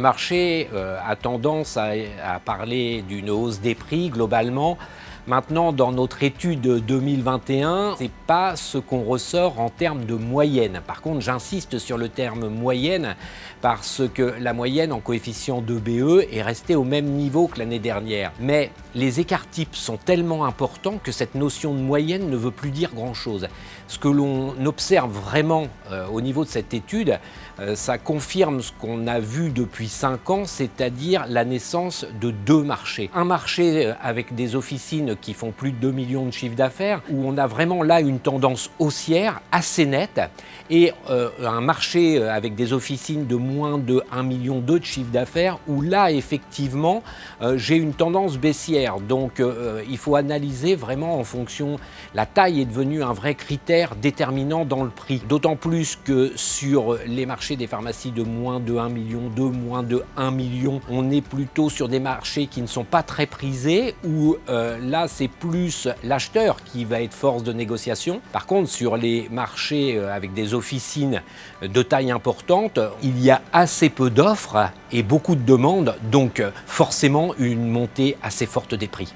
marché a tendance à parler d'une hausse des prix globalement. Maintenant, dans notre étude 2021, ce n'est pas ce qu'on ressort en termes de moyenne. Par contre, j'insiste sur le terme moyenne parce que la moyenne en coefficient de BE est restée au même niveau que l'année dernière. Mais les écarts types sont tellement importants que cette notion de moyenne ne veut plus dire grand-chose. Ce que l'on observe vraiment au niveau de cette étude, ça confirme ce qu'on a vu depuis 5 ans, c'est-à-dire la naissance de 2 marchés. Un marché avec des officines qui font plus de 2 millions de chiffres d'affaires, où on a vraiment là une tendance haussière assez nette, et un marché avec des officines de moins de 1,2 million de chiffre d'affaires, où là effectivement j'ai une tendance baissière. Donc il faut analyser vraiment en fonction, la taille est devenue un vrai critère déterminant dans le prix. D'autant plus que sur les marchés des pharmacies de moins de 1,2 million, moins de 1 million, on est plutôt sur des marchés qui ne sont pas très prisés, où là c'est plus l'acheteur qui va être force de négociation. Par contre, sur les marchés avec des officines de taille importante, il y a assez peu d'offres et beaucoup de demandes, donc forcément une montée assez forte des prix.